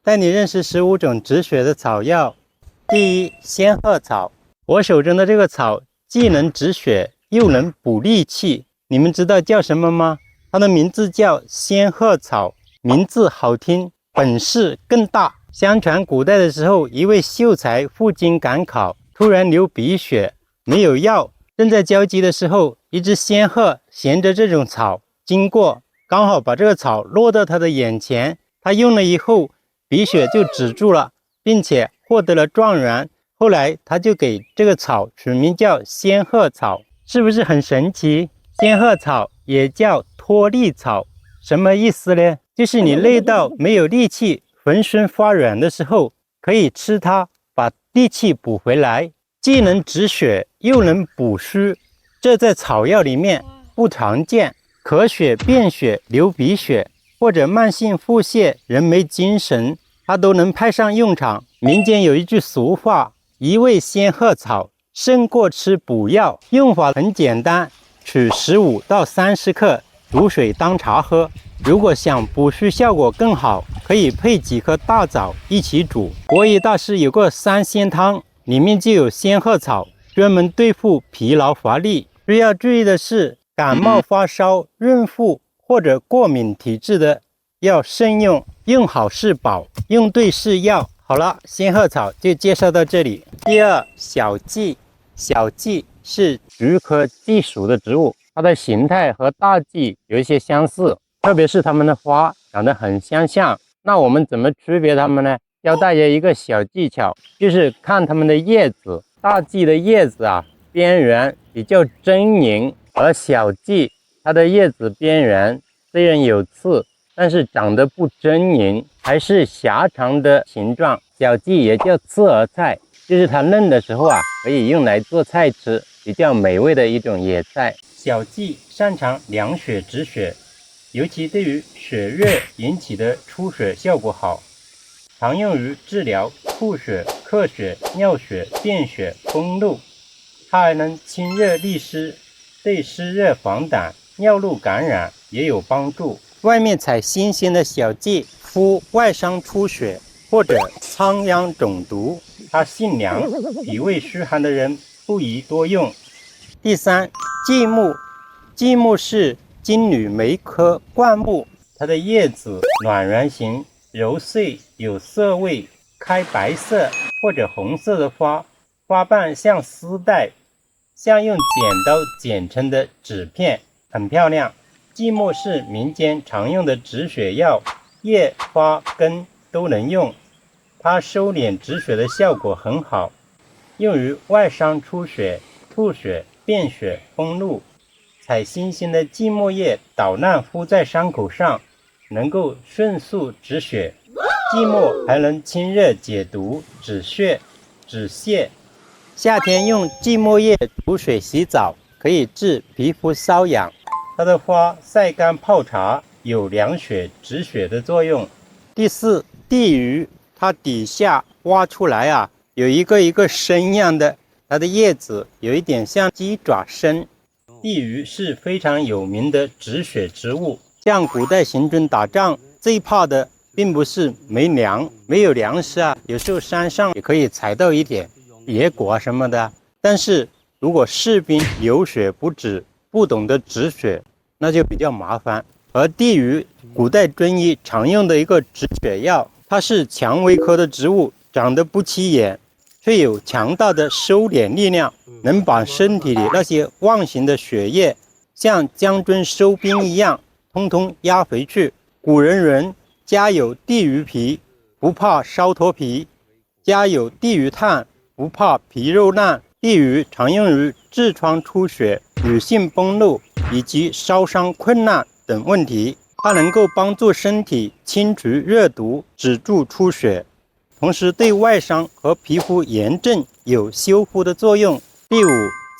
带你认识15种止血的草药。第一，仙鹤草。我手中的这个草既能止血，又能补力气。你们知道叫什么吗？它的名字叫仙鹤草，名字好听，本事更大。相传古代的时候，一位秀才赴京赶考，突然流鼻血，没有药，正在焦急的时候，一只仙鹤衔着这种草经过，刚好把这个草落到他的眼前，他用了以后，鼻血就止住了，并且获得了状元。后来他就给这个草取名叫仙鹤草，是不是很神奇？仙鹤草也叫脱力草，什么意思呢？就是你累到没有力气，浑身发软的时候，可以吃它，把力气补回来，既能止血又能补虚，这在草药里面不常见。咳血、便血、流鼻血或者慢性腹泻、人没精神，它都能派上用场。民间有一句俗话，一味仙鹤草胜过吃补药，用法很简单，取15到30克煮水当茶喝。如果想补虚效果更好，可以配几颗大枣一起煮。国医大师有个3仙汤，里面就有仙鹤草，专门对付疲劳乏力。需要注意的是，感冒发烧、孕妇或者过敏体质的要慎用，用好是宝，用对是药。好了，仙鹤草就介绍到这里。第二，小蓟。小蓟是菊科蓟属的植物，它的形态和大蓟有一些相似，特别是它们的花长得很相像。那我们怎么区别它们呢？教大家一个小技巧，就是看它们的叶子。大蓟的叶子边缘比较狰狞，而小蓟它的叶子边缘虽然有刺，但是长得不狰狞，还是狭长的形状。小蓟也叫刺儿菜，就是它嫩的时候可以用来做菜吃，比较美味的一种野菜。小蓟擅长凉血止血，尤其对于血热引起的出血效果好，常用于治疗吐血、咳血、尿血、便血、风露。它还能清热利湿，对湿热黄疸、尿路感染也有帮助。外面采新鲜的小蓟敷外伤出血或者仓央肿毒，它性凉，脾胃虚寒的人不宜多用。第三，蓟木。蓟木是金缕梅科灌木，它的叶子卵圆形，揉碎，有涩味，开白色或者红色的花，花瓣像丝带，像用剪刀剪成的纸片，很漂亮。蓟木是民间常用的止血药，叶、花、根都能用，它收敛止血的效果很好，用于外伤出血、吐血、便血、风露。采新鲜的蓟木叶捣烂敷在伤口上，能够迅速止血。蓟木还能清热解毒、止血、止泻。夏天用蓟木叶煮水洗澡，可以治皮肤瘙痒。它的花晒干泡茶，有凉血止血的作用。第四，地榆。它底下挖出来有一个一个参样的，它的叶子有一点像鸡爪参。地榆是非常有名的止血植物，像古代行军打仗最怕的并不是没有粮食有时候山上也可以采到一点野果什么的，但是如果士兵流血不止，不懂得止血，那就比较麻烦。而地榆古代中医常用的一个止血药，它是蔷薇科的植物，长得不起眼，却有强大的收敛力量，能把身体里那些妄行的血液像将军收兵一样通通压回去。古人云，家有地榆皮，不怕烧脱皮；家有地榆炭，不怕皮肉烂。地榆常用于痔疮出血、女性崩漏以及烧伤困难等问题，它能够帮助身体清除热毒，止住出血，同时对外伤和皮肤炎症有修复的作用。第五，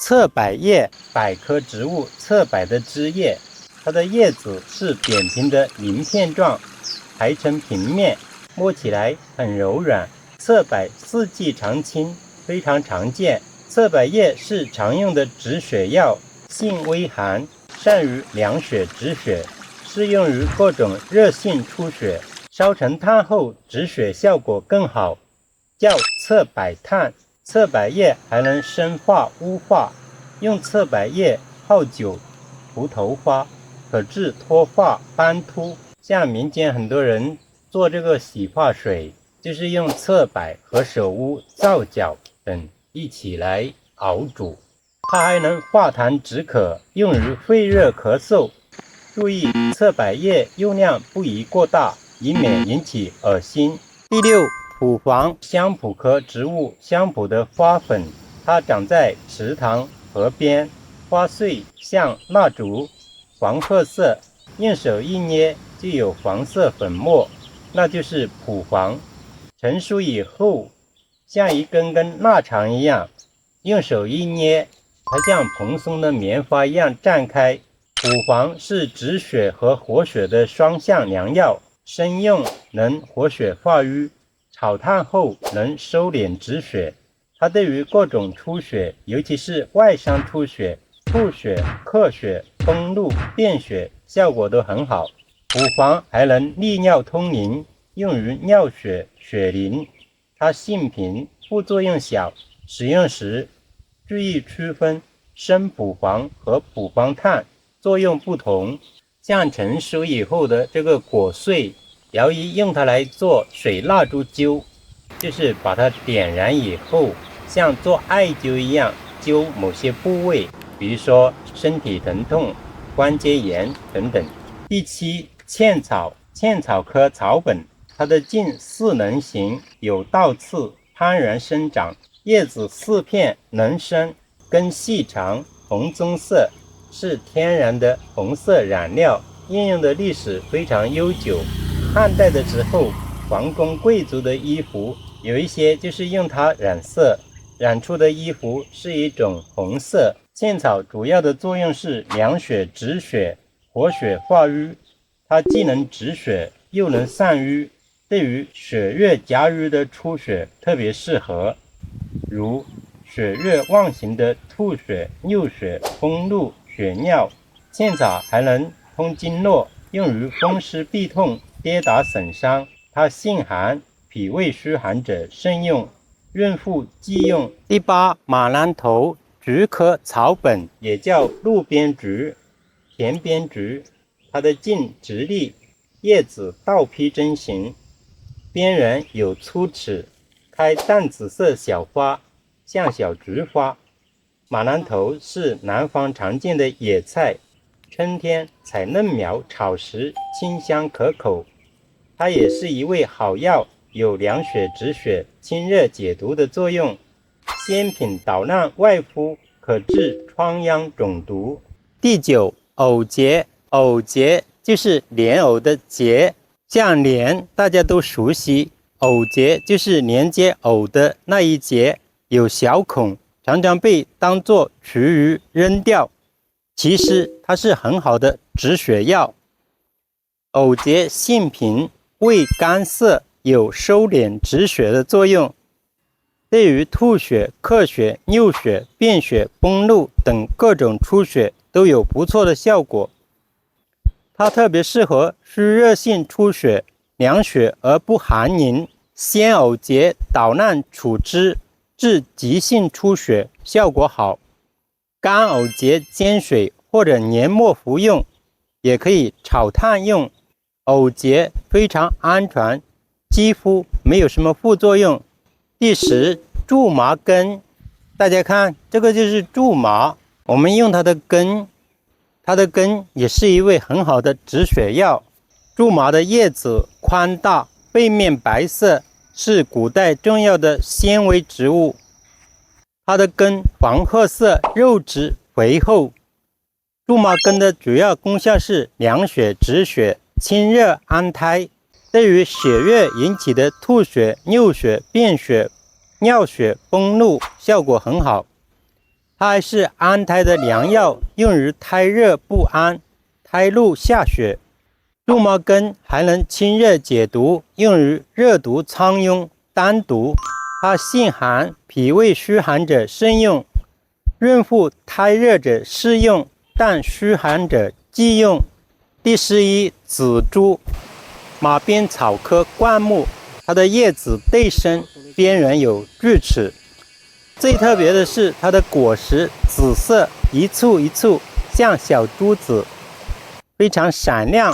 侧柏叶。柏科植物侧柏的枝叶，它的叶子是扁平的鳞片状，排成平面，摸起来很柔软。侧柏四季常青，非常常见。侧柏叶是常用的止血药，性微寒，善于凉血止血，适用于各种热性出血、烧成炭后止血效果更好，叫侧柏炭。侧柏叶还能生化污化，用侧柏叶泡酒涂头发，可治脱发斑秃。像民间很多人做这个洗发水，就是用侧柏和首乌、皂角等一起来熬煮。它还能化痰止渴，用于肺热咳嗽。注意侧柏叶用量不宜过大，以免引起恶心。第六，蒲黄，香蒲科植物，香蒲的花粉，它长在池塘、河边，花穗像蜡烛，黄褐色，用手一捏就有黄色粉末，那就是蒲黄。成熟以后，像一根根腊肠一样，用手一捏，它像蓬松的棉花一样绽开。蒲黄是止血和活血的双向良药，生用能活血化瘀，炒炭后能收敛止血。它对于各种出血，尤其是外伤出血、吐血、咳血、崩怒、便血，效果都很好。蒲黄还能利尿通淋，用于尿血、血淋。它性平，副作用小，使用时注意区分生蒲黄和蒲黄炭作用不同。像成熟以后的这个果穗，姚医用它来做水蜡烛灸，就是把它点燃以后，像做艾灸一样灸某些部位，比如说身体疼痛、关节炎等等。第七，茜草，茜草科草本，它的茎四棱形，有倒刺，攀援生长，叶子四片能生，根细长，红棕色，是天然的红色染料，应用的历史非常悠久。汉代的时候，皇宫贵族的衣服有一些就是用它染色，染出的衣服是一种红色。茜草主要的作用是凉血止血、活血化瘀，它既能止血又能散瘀，对于血液夹瘀的出血特别适合，如血液妄行的吐血、尿血、崩怒、血尿。茜草还能通经络，用于风湿痹痛、跌打损伤。它性寒，脾胃虚寒者慎用，孕妇忌用。第八，马兰头，菊科草本，也叫路边菊、田边菊。它的茎直立，叶子倒披针形，边缘有粗齿，开淡紫色小花，像小菊花。马兰头是南方常见的野菜，春天采嫩苗炒食，清香可口。它也是一味好药，有凉血止血、清热解毒的作用。鲜品捣烂外敷，可治疮疡肿毒。第九，藕节，藕节就是莲藕的节，像莲大家都熟悉，藕节就是连接藕的那一节，有小孔，常常被当作厨余扔掉，其实它是很好的止血药。藕节性平，味甘涩，有收敛止血的作用，对于吐血、咳血、尿血、便血、崩怒等各种出血都有不错的效果。它特别适合虚热性出血、凉血而不寒凝。鲜藕节捣烂杵汁，治急性出血，效果好。干藕节煎水或者研末服用，也可以炒炭用。藕节非常安全，几乎没有什么副作用。第十，苎麻根，大家看，这个就是苎麻，我们用它的根，它的根也是一味很好的止血药。苎麻的叶子宽大，背面白色，是古代重要的纤维植物。它的根黄褐色，肉质肥厚。苎麻根的主要功效是凉血止血、清热安胎，对于血液引起的吐血、尿血、便血、尿血、崩怒效果很好。它还是安胎的良药，用于胎热不安、胎露下血。苎麻根还能清热解毒，用于热毒苍痈、丹毒。它性寒，脾胃虚寒者慎用，孕妇胎热者适用，但虚寒者忌用。第11，紫珠，马鞭草科灌木，它的叶子背深，边缘有锯齿。最特别的是它的果实紫色，一簇一簇，像小珠子，非常闪亮。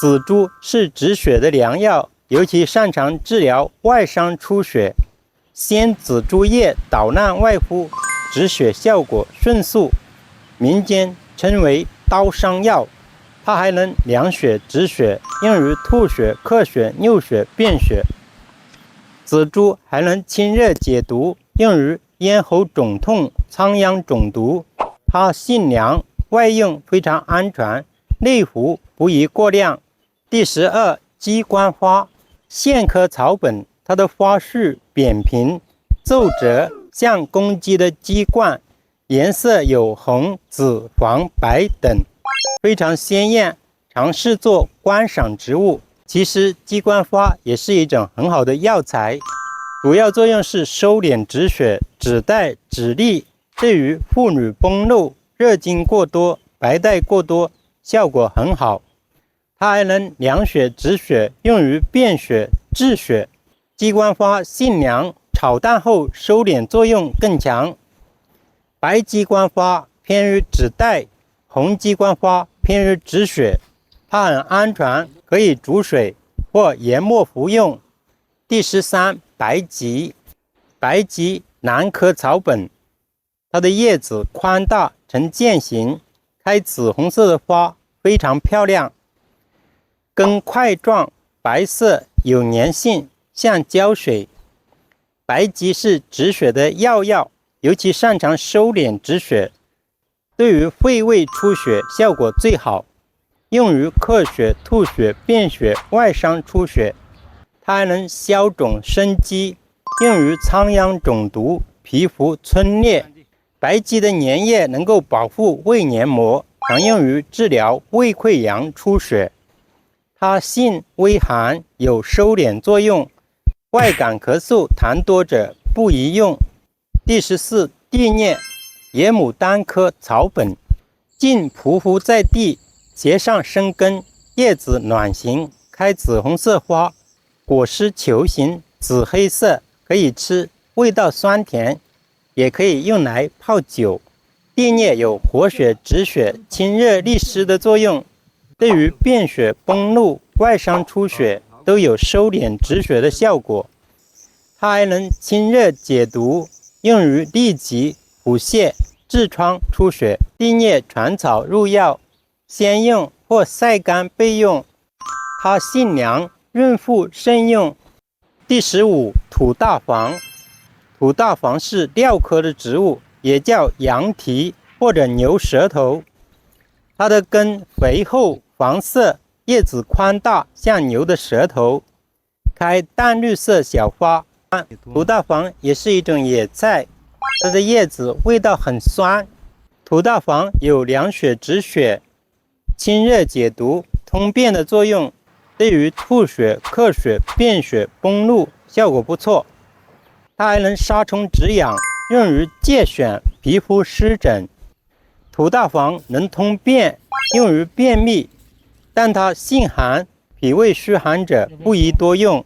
紫珠是止血的良药，尤其擅长治疗外伤出血。鲜紫珠叶捣烂外敷，止血效果迅速，民间称为刀伤药。它还能凉血止血，用于吐血、咳血、尿血、便血。紫珠还能清热解毒，用于咽喉肿痛、仓央肿毒。它性凉，外用非常安全，内服不宜过量。第12，鸡冠花，苋科草本，它的花序扁平，皱褶，像公鸡的鸡冠，颜色有红、紫、黄、白等，非常鲜艳，常视作观赏植物。其实鸡冠花也是一种很好的药材，主要作用是收敛止血、止带、止痢，对于妇女崩漏、热经过多、白带过多效果很好。它还能凉血止血，用于便血、治血。鸡冠花性凉，炒淡后收敛作用更强。白鸡冠花偏于止带，红鸡冠花偏于止血。它很安全，可以煮水或研末服用。第13，白芨，白芨兰科草本，它的叶子宽大呈剑形，开紫红色的花，非常漂亮。根块状，白色，有粘性，像胶水。白芨是止血的药，尤其擅长收敛止血，对于肺胃出血效果最好，用于咳血、吐血、便血、外伤出血。它还能消肿生肌，用于仓央肿毒、皮肤皴裂。白芨的粘液能够保护胃黏膜，常用于治疗胃溃疡出血。它性微寒，有收敛作用，外感咳嗽痰多者不宜用。第14，地楝，野牡丹科草本，茎匍匐在地，节上生根，叶子卵形，开紫红色花，果实球形，紫黑色，可以吃，味道酸甜，也可以用来泡酒。地楝有活血止血、清热利湿的作用，对于便血、崩漏、外伤出血都有收敛止血的效果。它还能清热解毒，用于痢疾、腹泻、痔疮出血。地楝传草入药，鲜用或晒干备用。它性凉，孕妇慎用。第15，土大黄，土大黄是蓼科的植物，也叫羊蹄或者牛舌头。它的根肥厚黄色，叶子宽大，像牛的舌头，开淡绿色小花。土大黄也是一种野菜，它的叶子味道很酸。土大黄有凉血止血、清热解毒、通便的作用，对于吐血、咳血、便血、崩漏效果不错。它还能杀虫止痒，用于疥癣、皮肤湿疹。土大黄能通便，用于便秘，但它性寒，脾胃虚寒者不宜多用。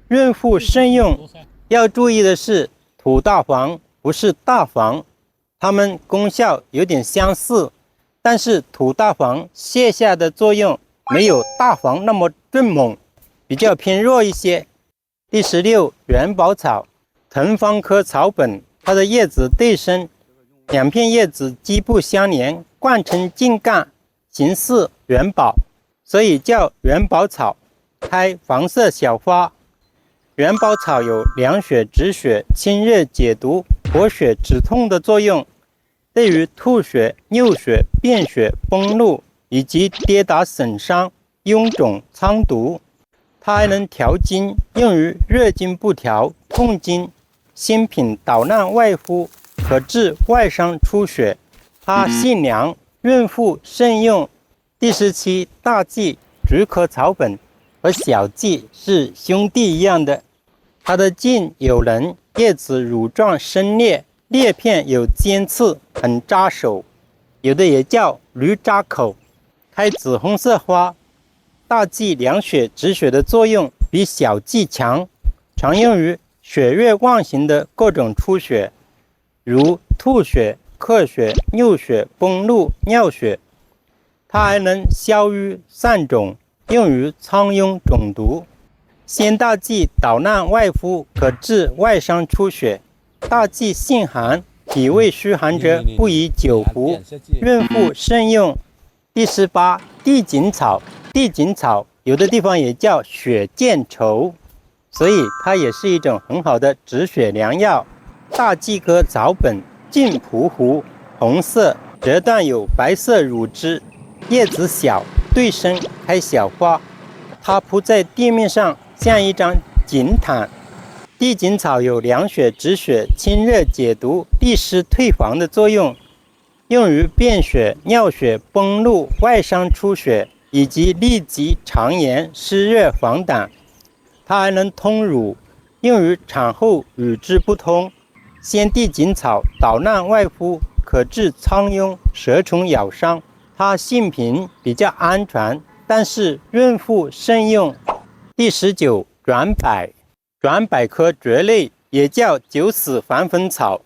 孕妇慎用。要注意的是，土大黄不是大黄，它们功效有点相似，但是土大黄泻下的作用没有大黄那么迅猛，比较偏弱一些。第16，元宝草，藤方科草本，它的叶子对生，两片叶子基部相连，贯成茎干，形似元宝，所以叫元宝草，开黄色小花。元宝草有凉血止血、清热解毒、活血止痛的作用，对于吐血、尿血、便血、崩漏以及跌打损伤、臃肿、疮毒。它还能调经，用于热经不调、痛经。新品捣烂外敷，可治外伤出血。它性凉，孕妇慎用。第17，大戟，菊科草本，和小蓟是兄弟一样的。它的茎有棱，叶子乳状深裂，裂片有尖刺，很扎手，有的也叫驴扎口，开紫红色花，大剂凉血止血的作用比小剂强，常用于血液妄行的各种出血，如吐血、咳血、尿血、崩漏、尿血。它还能消瘀散肿，用于苍蝇肿毒。鲜大剂捣烂外敷，可治外伤出血。大剂性寒，脾胃虚寒者不宜久服，孕妇慎用。第18，地锦草。地锦草有的地方也叫血见愁，所以它也是一种很好的止血良药。大戟科草本，茎匍匐，红色，折断有白色乳汁，叶子小，对生，开小花。它铺在地面上，像一张锦毯。地锦草有凉血止血、清热解毒、利湿退黄的作用，用于便血、尿血、崩漏、外伤出血以及痢疾、肠炎、湿热黄疸。它还能通乳，用于产后乳汁不通。鲜地锦草捣烂外敷，可治苍蝇、蛇虫咬伤。它性平，比较安全，但是孕妇慎用。第19，转柏。转柏科蕨类，也叫九死还粉草。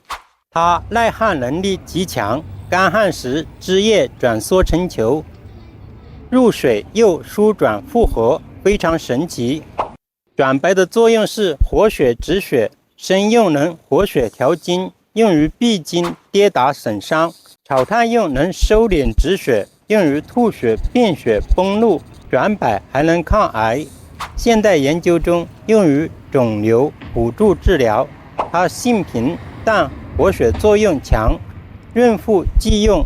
它耐旱能力极强，干旱时枝叶转缩成球，入水又舒转复合，非常神奇。转柏的作用是活血止血，生用能活血调经，用于闭经、跌打损伤；炒炭用能收敛止血，用于吐血、便血、崩漏。转柏还能抗癌，现代研究中用于肿瘤辅助治疗。它性平，但活血作用强，孕妇忌用，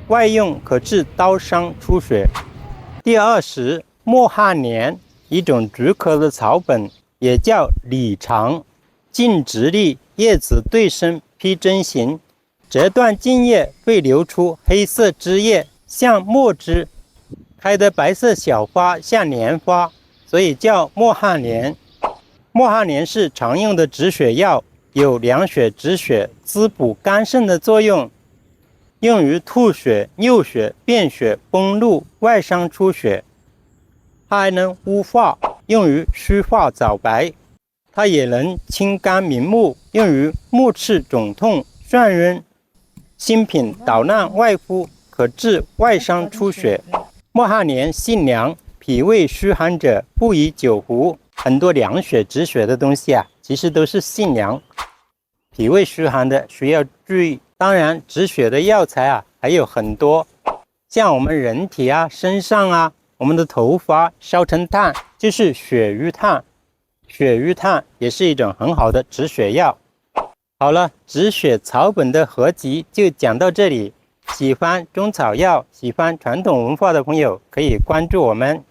外用可治刀伤出血。第20，墨旱莲，一种菊科的草本，也叫李长，茎直立，叶子对生，披针形，折断茎叶会流出黑色汁液，像墨汁，开的白色小花像莲花，所以叫墨旱莲。墨旱莲是常用的止血药，有凉血止血、滋补肝肾的作用，用于吐血、尿血、便血、崩漏、外伤出血。它还能乌发，用于须发早白。它也能清肝明目，用于目赤肿痛、眩晕。新品捣烂外敷，可治外伤出血。墨旱莲性凉，脾胃虚寒者不宜久服。很多凉血止血的东西啊，其实都是性凉，脾胃虚寒的需要注意。当然，止血的药材啊还有很多，像我们人体啊、身上啊、我们的头发烧成炭，就是血瘀炭。血瘀炭也是一种很好的止血药。好了，止血草本的合集就讲到这里。喜欢中草药、喜欢传统文化的朋友可以关注我们。